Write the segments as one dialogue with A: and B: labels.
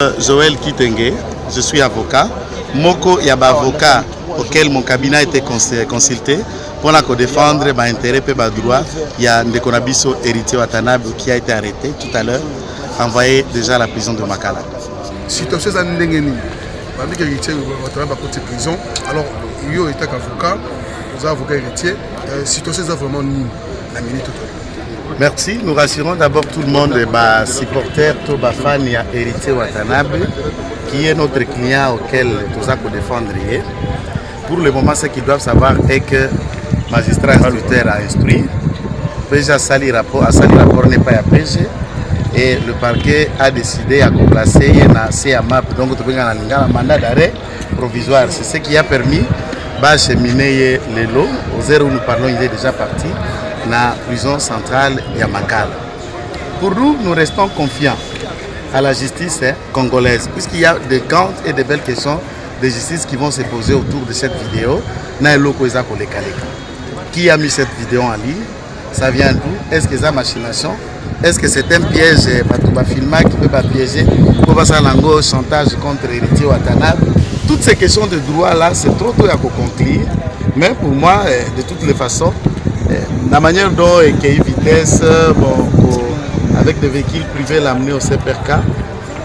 A: Joël Kitenge, je suis avocat. Moko yaba avocat auquel mon cabinet a été consulté pour défendre mes intérêts et mes droits. Il y a Ndekonabiso héritier Watanabe qui a été arrêté tout à l'heure, envoyé déjà à la prison de Makala.
B: Situation est ndengeni. Avec héritier Watanabe à côté de prison. Alors, il y a été avocat, vous avez avocat héritier. Situation est vraiment nulle. La minute tout.
A: Merci. Nous rassurons d'abord tout le monde, supporter, tout le fan et héritier Watanabe, qui est notre client auquel nous allons défendre. Pour le moment, ce qu'ils doivent savoir est que le magistrat instructeur a instruit. PG a sali rapport n'est pas à PG. Et le parquet a décidé à complacer un CAMAP, donc un mandat d'arrêt provisoire. C'est ce qui a permis d'acheminer les lots. Aux heures où nous parlons, il est déjà parti. La prison centrale Yamakala. Pour nous, nous restons confiants à la justice congolaise, puisqu'il y a de grandes et de belles questions de justice qui vont se poser autour de cette vidéo. Qui a mis cette vidéo en ligne? Ça vient d'où? Est-ce que c'est une machination? Est-ce que c'est un piège qui peut piéger pour passer un chantage contre héritier Watanabe? Toutes ces questions de droit là, c'est trop tôt à conclure. Mais pour moi, de toutes les façons, la manière dont il y a une vitesse, avec des véhicules privés l'amener au CPRK,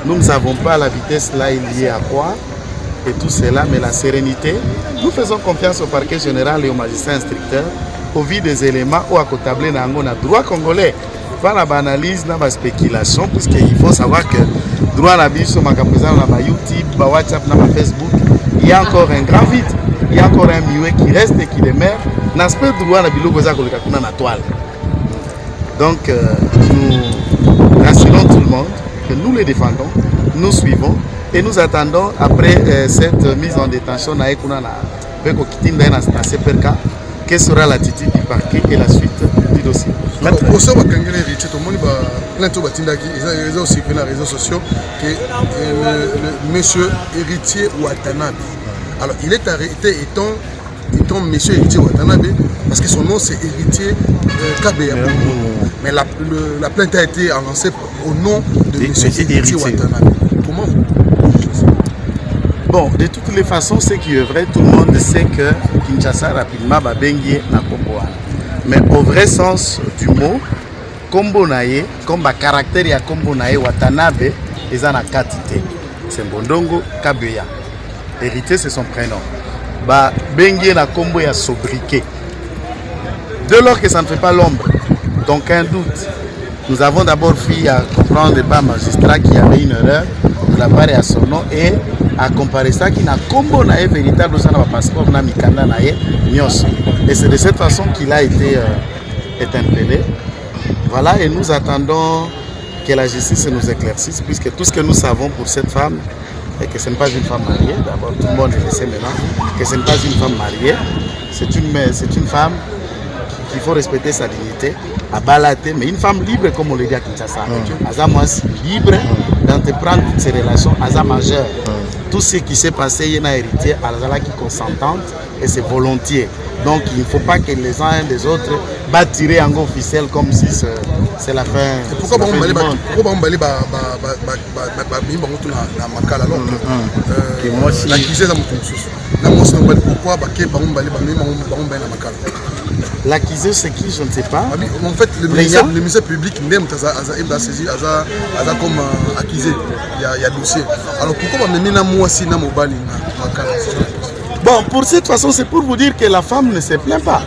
A: nous ne savons pas la vitesse là liée à quoi et tout cela, mais la sérénité. Nous faisons confiance au parquet général et au magistrat instructeur au vu des éléments où à côté na droit congolais. Pas la analyse, la spéculation, puisqu'il faut savoir que droit na biso makapesa na YouTube, WhatsApp, na Facebook, il y a encore un grand vide. Il y a encore un muet qui reste et qui demeure. N'aspect droit na bilo goza ko lekakuna na toile. Donc nous rassurons tout le monde que nous les défendons, nous suivons et nous attendons après cette mise en détention na ekuna na beko kitinda na CPRK, quelle sera l'attitude du parquet et la suite du dossier.
B: Au sein de héritier, tout le monde plein de batindaki, ils ont aussi fait les réseaux sociaux que le monsieur héritier Watanabe. Alors il est arrêté étant monsieur héritier Watanabe parce que son nom c'est héritier Kabea. Mais la plainte a été avancée au nom de monsieur héritier Watanabe. Comment vous?
A: Bon, de toutes les façons, ce qui est vrai, tout le monde sait que Kinshasa rapidement va bengier na Komboa. Mais au vrai sens du mot, Kombo naye, comme le caractère ya Kombo naye Watanabe, ils ont la quantité. C'est Mbondongo Kabea. Héritier, c'est son prénom. Bengier na Kombo ya sobriquet. Dès lors que ça ne fait pas l'ombre, donc un doute, nous avons d'abord fait à comprendre par magistrat qu'il y avait une erreur de la part de son nom et à comparer ça qui n'a Kombo naye véritable dans le passeport na mikanda naye nyos. Et c'est de cette façon qu'il a été interpellé. Voilà, et nous attendons que la justice nous éclaircisse, puisque tout ce que nous savons pour cette femme, et que ce n'est pas une femme mariée, d'abord tout le monde le sait maintenant, que ce n'est pas une femme mariée, c'est une femme qu'il faut respecter sa dignité, à balater, mais une femme libre comme on le dit à Kinshasa. Azamois libre d'entreprendre toutes ces relations, Aza majeur. Tout ce qui s'est passé, il y a un héritier, Azala qui consentante et c'est volontiers. Donc il ne faut pas que les uns des autres battent tirer en officiel comme si c'est la fin.
B: Pourquoi on va aller
A: l'accusé c'est qui, je ne sais pas.
B: En fait, le ministère public même a saisi comme accusé. Il y a dossier. Alors pourquoi on va moi si na mobali na makala?
A: Bon, pour cette façon, c'est pour vous dire que la femme ne se plaint pas.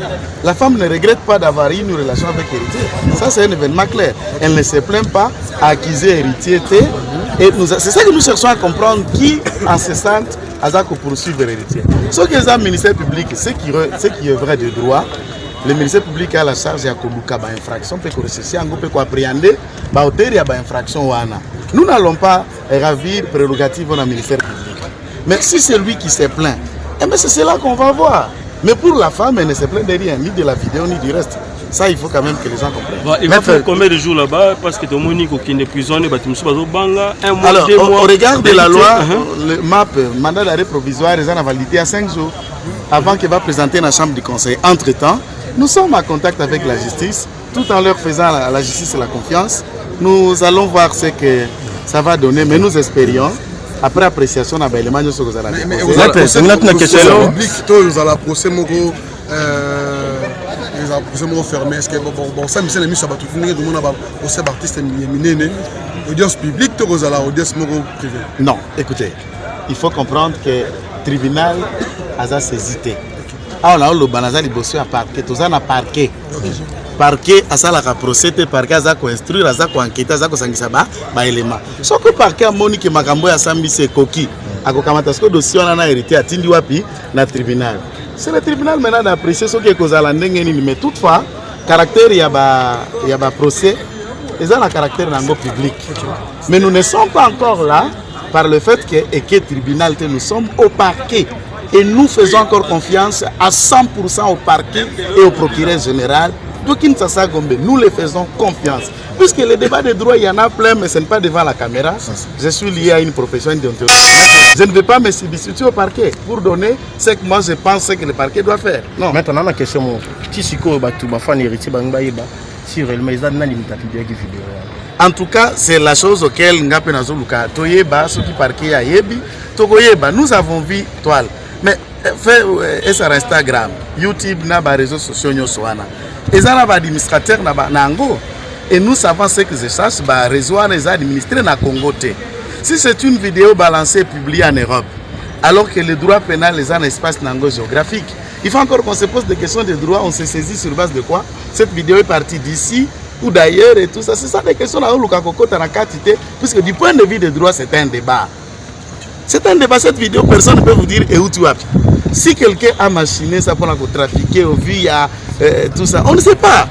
A: La femme ne regrette pas d'avoir eu une relation avec héritier. Ça, c'est un événement clair. Elle ne se plaint pas à accuser héritier. Et c'est ça que nous cherchons à comprendre qui, en ce sens, a poursuivre héritier. Ce que le ministère public, ce qui est vrai de droit, le ministère public a la charge de faire des infractions, peut rechercher, peut appréhender, infraction. Nous n'allons pas ravir prérogative au ministère public. Mais si c'est lui qui se plaint, c'est cela qu'on va voir. Mais pour la femme, elle ne se plaint de rien, ni de la vidéo, ni du reste. Ça, il faut quand même que les gens comprennent.
C: Bon, il va faire combien de jours là-bas? Parce que tout le monde est prisonnier, un mois,
A: alors,
C: 2 mois.
A: Au regard de la loi, le MAP, mandat d'arrêt provisoire, ils ont validité à 5 jours avant qu'il va présenter la chambre du conseil. Entre-temps, nous sommes en contact avec la justice, tout en leur faisant à la justice la confiance. Nous allons voir ce que ça va donner, mais nous espérions, après appréciation, on a l'élément de ce que vous allez
B: mais
A: dire.
B: vous avez une question publique, vous allez procès moko fermé. Est-ce que bon ça, mais c'est la mise à battre tout le monde a procès d'artiste miné, audience publique, vous allez audience moko privée.
A: Non, écoutez, il faut comprendre que le tribunal a saisité. Ah, on a le banaza liboso à parquet, tout ça na parquet. Parquet à ça la procès, parquet à ça ko instruire, à ça ko enquêter, à ça ko sangisa ba élément. Sauf que parquet a moni que makambo ya sambi c'est coquille. A ko kamata ce dossier on a hérité à tindi wapi na tribunal. C'est le tribunal maintenant d'apprécier ce qui est causal ndenge nini, mais toutefois caractère il y a ba procès, ils ont un caractère nango public. Mais nous ne sommes pas encore là par le fait que tribunal nous sommes au parquet. Et nous faisons encore confiance à 100% au parquet et au procureur général. Donc, nous les faisons confiance. Puisque les débats de droit, il y en a plein, mais ce n'est pas devant la caméra. Je suis lié à une profession déontologique. Je ne vais pas me substituer au parquet pour donner ce que moi je pense que le parquet doit faire. Non.
D: Maintenant, la question, si
A: en tout cas, c'est la chose auquel nous avons vu toile. Mais fait sur Instagram, YouTube, les réseaux sociaux, et ça n'a pas d'administrateur et nous savons ce que je cherche, les réseaux administrés dans le Congo. Si c'est une vidéo balancée et publiée en Europe, alors que le droit pénal est un espace géographique, il faut encore qu'on se pose des questions de droit. On se saisit sur base de quoi? Cette vidéo est partie d'ici ou d'ailleurs et tout ça. C'est ça des questions là où puisque du point de vue des droits, c'est un débat. C'est un débat, cette vidéo, personne ne peut vous dire et où tu as. Si quelqu'un a machiné ça pour trafiquer au via tout ça, on ne sait pas.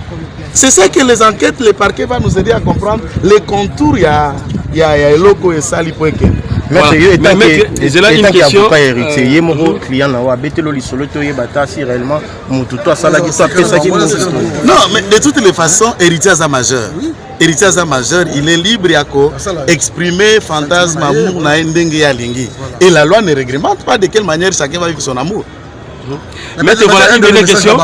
A: C'est ça que les enquêtes, les parquets vont nous aider à comprendre les contours. Il y a loco et sali pour que.
C: Mais j'ai là une question.
D: Non,
A: mais de toutes les façons, héritier à majeur. Héritier majeur, il est libre à exprimer fantasme, amour, et la loi ne réglemente pas de quelle manière chacun va vivre son amour.
C: Mais voilà une question.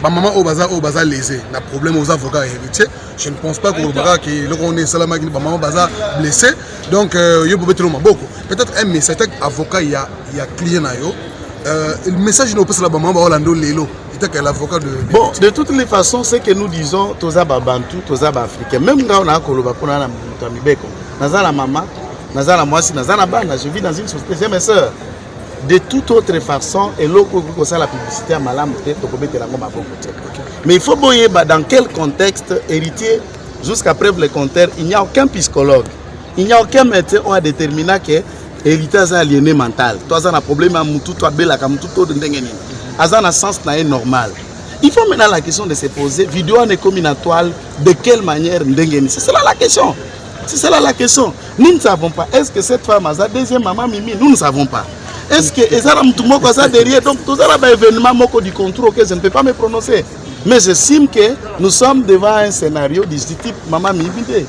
B: Maman au bazar lésé. Le problème aux avocats héritiers. Je ne pense pas qu'on est salama qui maman bazar blessé. Donc il peut être beaucoup. Peut-être un message avocat il y a client le message ne peut pas maman Orlando Lelo.
A: Bon, de toutes les façons, ce que nous disons, toza babantu, toza africain. Même quand on a koloba pour na mutamibeko, nazala maman, nazala mwasi, nazala bana, je vis dans une société, j'ai mes sœurs. De toute autre façon, et l'autre ça la publicité à malam, mais il faut voir dans quel contexte héritier, jusqu'à preuve le contraire, il n'y a aucun psychologue, il n'y a aucun médecin qui a déterminé que héritier est aliéné mental. Toi, ça a un problème à mutu, toi, bella, comme tout autre ndengeni. Azan a sens est normal. Il faut maintenant la question de se poser, vidéo en combinatoire, de quelle manière ndengeni. C'est cela la question. C'est cela la question. Nous ne savons pas. Est-ce que cette femme a sa deuxième maman Mimi? Nous ne savons pas. Est-ce que Ezara Moutoumoko ça derrière? Donc tout ça là événement moko du contrôle que je ne peux pas me prononcer. Mais j'estime que nous sommes devant un scénario du type maman Mimi.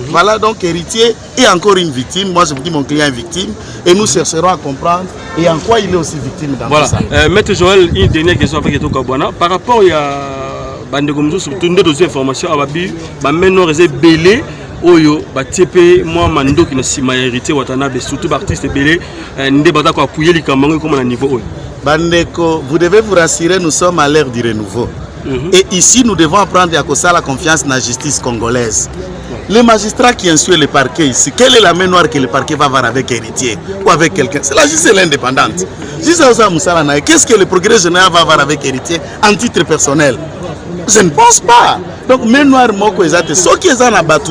A: Voilà donc héritier et encore une victime. Moi je vous dis mon client est victime et nous chercherons à comprendre et en quoi il est aussi victime dans tout ça.
C: Maître Joël, une dernière question avec Eto Kabwana. Par rapport à Bandegomzo, surtout une autre information, Ababi, maintenant ils ont belé. Oyo batepe moi mando qui na sima hérité watanabe surtout artiste belé ndé bata ko appuyer likambango comme à niveau oyo.
A: Bandeko, vous devez vous rassurer, nous sommes à l'ère du renouveau. Et ici nous devons apprendre à la confiance dans la justice congolaise. Les magistrats qui instruisent le parquet ici, quelle est la main noire que le parquet va avoir avec héritier ou avec quelqu'un? C'est la justice indépendante. Qu'est-ce que le procureur général va avoir avec héritier en titre personnel? Je ne pense pas. Donc, main noire, ceux qui sont abattus,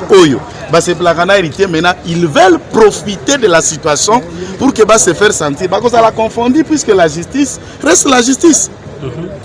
A: maintenant, ils veulent profiter de la situation pour que se faire sentir. Parce que ça l'a confondu puisque la justice reste la justice.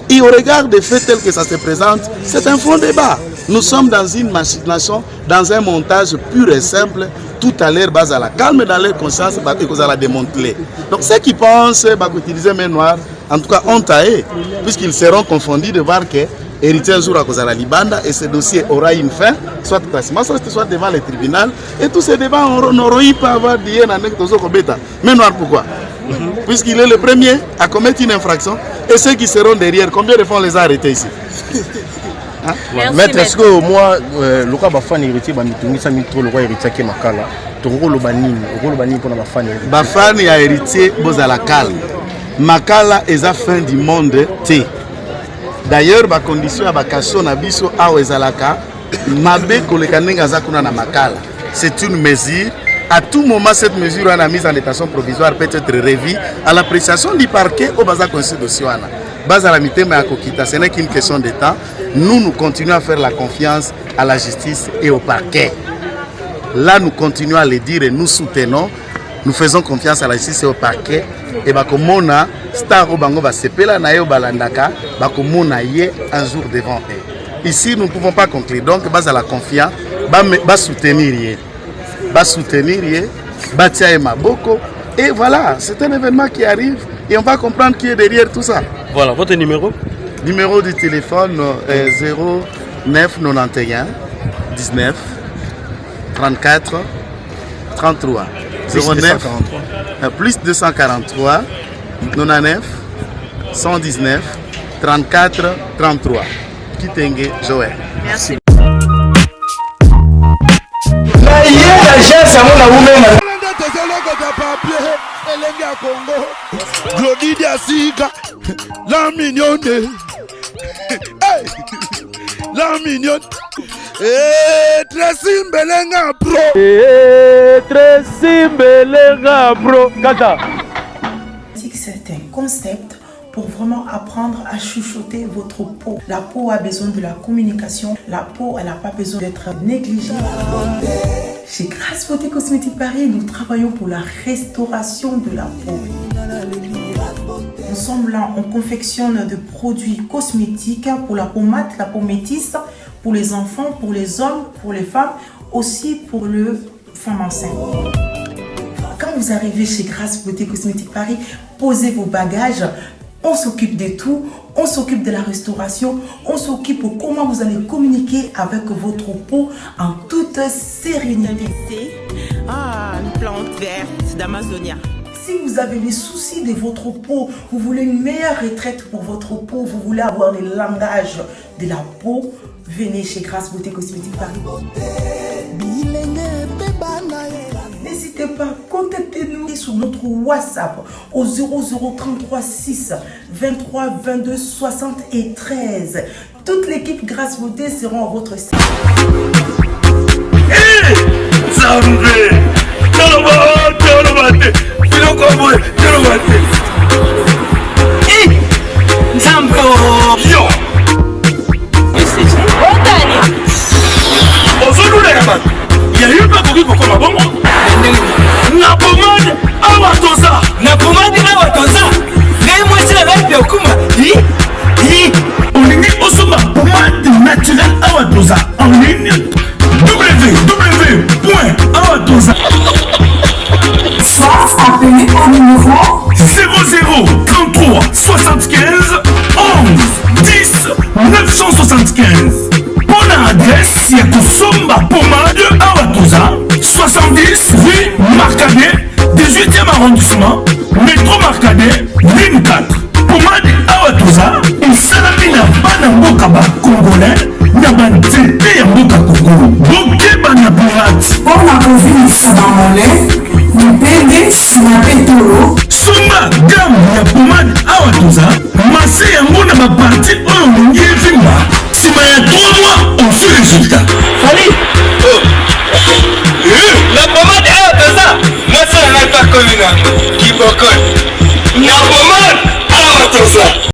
A: Et au regard des faits tels que ça se présente, c'est un fond débat. Nous sommes dans une machination, dans un montage pur et simple, tout à l'air base à la calme, dans leur conscience, et que ça la démanteler. Donc ceux qui pensent utiliser main noire, en tout cas ont taillé, puisqu'ils seront confondus de voir que héritier un jour à cause de la Libanda et ce dossier aura une fin, soit classement, soit devant le tribunal, et tous ces débats n'auront pas avoir d'hier dans le main noire pourquoi? Puisqu'il est le premier à commettre une infraction, et ceux qui seront derrière, combien de fois on les a arrêtés ici?
D: Maître, est-ce que moi, le roi Bafan héritier, ça mitro le roi héritier qui est Makala, ton rôle au banni pour la fan héritier.
A: Bafan et héritier, Bozalakal. Makala est la fin du monde. D'ailleurs, la condition à Bakasso, Nabiso, Aouezalaka, Mabe, Kolekanenga Zakuna na Makala. C'est une mesure. À tout moment, cette mesure a mise en détention provisoire peut être revue à l'appréciation du parquet au Baza Constitution. Ce n'est qu'une question de temps. Nous continuons à faire la confiance à la justice et au parquet. Là, nous continuons à le dire et nous soutenons. Nous faisons confiance à la justice et au parquet. Et Bakomona, Star Obango va se pela na yo balandaka, Bakomona ye un jour devant eux. Ici, nous ne pouvons pas conclure. Donc, base à la confiance, va soutenir. Va soutenir, Batia et Maboko. Et voilà, c'est un événement qui arrive et on va comprendre qui est derrière tout ça.
C: Voilà, votre numéro?
A: Numéro du téléphone est 09 91 19 34 33. 09 plus 243 99 119 34 33. Kitenge Joël.
E: Merci.
B: La mignonne, la mignonne, Tracy Mbelenga Pro,
C: Tracy Mbelenga Pro, Kata.
F: C'est un concept pour vraiment apprendre à chuchoter votre peau. La peau a besoin de la communication. La peau, elle n'a pas besoin d'être négligée. Chez Grasse Beauté Cosmétique Paris, nous travaillons pour la restauration de la peau. Nous sommes là, on confectionne des produits cosmétiques pour la peau mate, la peau métisse, pour les enfants, pour les hommes, pour les femmes, aussi pour les femmes enceintes. Quand vous arrivez chez Grasse Beauté Cosmétique Paris, posez vos bagages. On s'occupe de tout, on s'occupe de la restauration, on s'occupe de comment vous allez communiquer avec votre peau en toute sérénité.
E: Ah, une plante verte d'Amazonia.
F: Si vous avez des soucis de votre peau, vous voulez une meilleure retraite pour votre peau, vous voulez avoir le langage de la peau, venez chez Grasse Beauté Cosmétique Paris. N'hésitez pas, contactez-nous sur notre WhatsApp au 0033 6 23 22 73. Toute l'équipe Grasse Beauté sera à votre service.
G: Il y a eu pas beaucoup de bon. Na pomade awatoza. Na pomade awatoza. Les moi c'est la vie okuma. On est au sommet pomade naturelle awatoza. En ligne www.awatoza.
F: Soit appelez au numéro
G: 00 33 75 11 10 975. Bonne adresse, il y a Kosomba Pomade Awatoza, 70 rue Marcadet, 18e arrondissement, métro Marcadet, ligne 4. Pomade Awatoza, et Salamina Banambokaba Congolais, Nabantete Yamboka Congo, Bokeba Naburat.
F: pour la COVID Sabamolais, le bébé Sanapetolo.
G: Sumba Gam ya Pomade Awatoza, Massé Yambo na Baparti Oyo Vimba. Si ma y a 3 mois, on fait le résultat.
H: Salut. La pommade est à ça. Moi, ça n'a pas connu. Qui bocole.